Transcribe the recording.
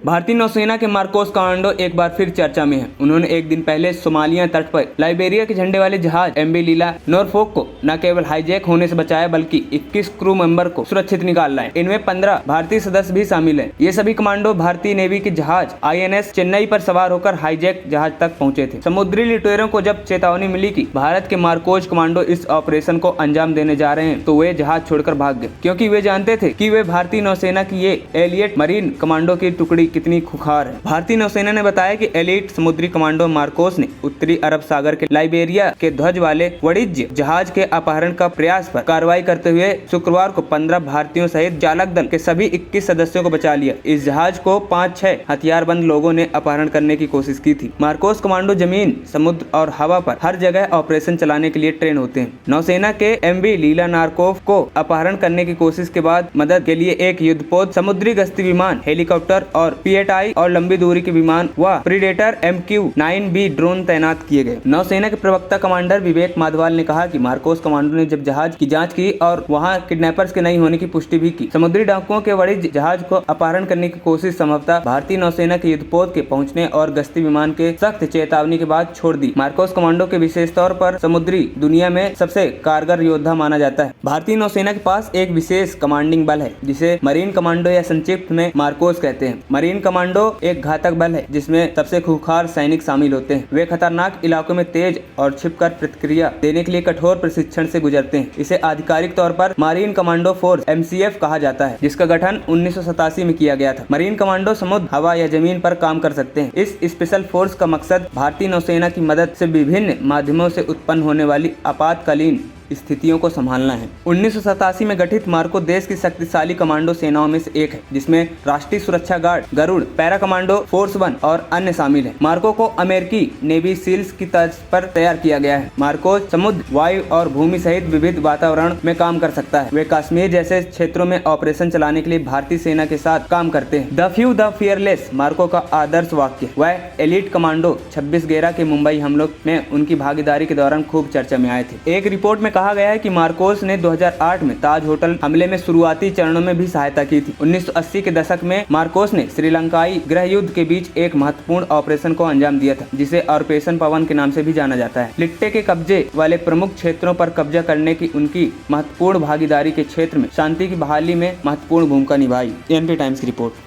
भारतीय नौसेना के मार्कोस कमांडो एक बार फिर चर्चा में हैं। उन्होंने एक दिन पहले सोमालिया तट पर लाइबेरिया के झंडे वाले जहाज एमवी लीला नॉरफोक को न केवल हाईजैक होने से बचाया बल्कि 21 क्रू मेंबर को सुरक्षित निकाल लाए। इनमें 15 भारतीय सदस्य भी शामिल हैं। ये सभी कमांडो भारतीय नेवी के जहाज INS चेन्नई पर सवार होकर हाईजैक जहाज तक पहुंचे थे। समुद्री लुटेरों को जब चेतावनी मिली कि भारत के मार्कोस कमांडो इस ऑपरेशन को अंजाम देने जा रहे हैं तो वे जहाज छोड़कर भाग गए, क्योंकि वे जानते थे कि वे भारतीय नौसेना की ये एलियट मरीन कमांडो की टुकड़ी कितनी खुखार है। भारतीय नौसेना ने बताया कि एलिट समुद्री कमांडो मार्कोस ने उत्तरी अरब सागर के लाइबेरिया के ध्वज वाले वाणिज्य जहाज के अपहरण का प्रयास पर कार्रवाई करते हुए शुक्रवार को 15 भारतीयों सहित चालक दल के सभी 21 सदस्यों को बचा लिया। इस जहाज को 5-6 हथियारबंद लोगों ने अपहरण करने की कोशिश की थी। मार्कोस कमांडो जमीन, समुद्र और हवा पर हर जगह ऑपरेशन चलाने के लिए ट्रेन होते हैं। नौसेना के MV लीला नारकोव को अपहरण करने की कोशिश के बाद मदद के लिए एक युद्धपोत, समुद्री गश्ती विमान, हेलीकॉप्टर और PATI और लंबी दूरी के विमान व प्रीडेटर MQ-9B ड्रोन तैनात किए गए। नौसेना के प्रवक्ता कमांडर विवेक माधवाल ने कहा कि मार्कोस कमांडो ने जब जहाज की जांच की और वहां किडनैपर्स के नहीं होने की पुष्टि भी की। समुद्री डाकुओं के वाणिज्य जहाज को अपहरण करने की कोशिश संभवतः भारतीय नौसेना के युद्धपोत के पहुंचने और गश्ती विमान के सख्त चेतावनी के बाद छोड़ दी। मार्कोस कमांडो के विशेष तौर पर समुद्री दुनिया में सबसे कारगर योद्धा माना जाता है। भारतीय नौसेना के पास एक विशेष कमांडिंग बल है जिसे मरीन कमांडो या संक्षिप्त में मार्कोस कहते हैं। मरीन कमांडो एक घातक बल है जिसमें सबसे खूंखार सैनिक शामिल होते हैं। वे खतरनाक इलाकों में तेज और छिपकर प्रतिक्रिया देने के लिए कठोर प्रशिक्षण से गुजरते हैं। इसे आधिकारिक तौर पर मरीन कमांडो फोर्स MCF कहा जाता है, जिसका गठन 1987 में किया गया था। मरीन कमांडो समुद्र, हवा या जमीन पर काम कर सकते हैं। इस स्पेशल फोर्स का मकसद भारतीय नौसेना की मदद से विभिन्न माध्यमों से उत्पन्न होने वाली आपातकालीन स्थितियों को संभालना है। 1987 में गठित मार्को देश की शक्तिशाली कमांडो सेनाओं में से एक है, जिसमें राष्ट्रीय सुरक्षा guard, Garud, para commando, force 1 और अन्य शामिल हैं। मार्को को अमेरिकी नेवी सील्स की तर्ज पर तैयार किया गया है। मार्को समुद्र, वायु और भूमि सहित विविध वातावरण में काम कर सकता है। वे कश्मीर जैसे क्षेत्रों में ऑपरेशन चलाने के लिए भारतीय सेना के साथ काम करते हैं। The few the fearless Marco का आदर्श वाक्य। वह एलिट कमांडो 26/11 के मुंबई हमलों में उनकी भागीदारी के दौरान खूब चर्चा में आए थे। एक रिपोर्ट में कहा गया है कि मार्कोस ने 2008 में ताज होटल हमले में शुरुआती चरणों में भी सहायता की थी। 1980 के दशक में मार्कोस ने श्रीलंकाई गृह युद्ध के बीच एक महत्वपूर्ण ऑपरेशन को अंजाम दिया था, जिसे ऑपरेशन पवन के नाम से भी जाना जाता है। लिट्टे के कब्जे वाले प्रमुख क्षेत्रों पर कब्जा करने की उनकी महत्वपूर्ण भागीदारी के क्षेत्र में शांति की बहाली में महत्वपूर्ण भूमिका निभाई। NP टाइम्स की रिपोर्ट।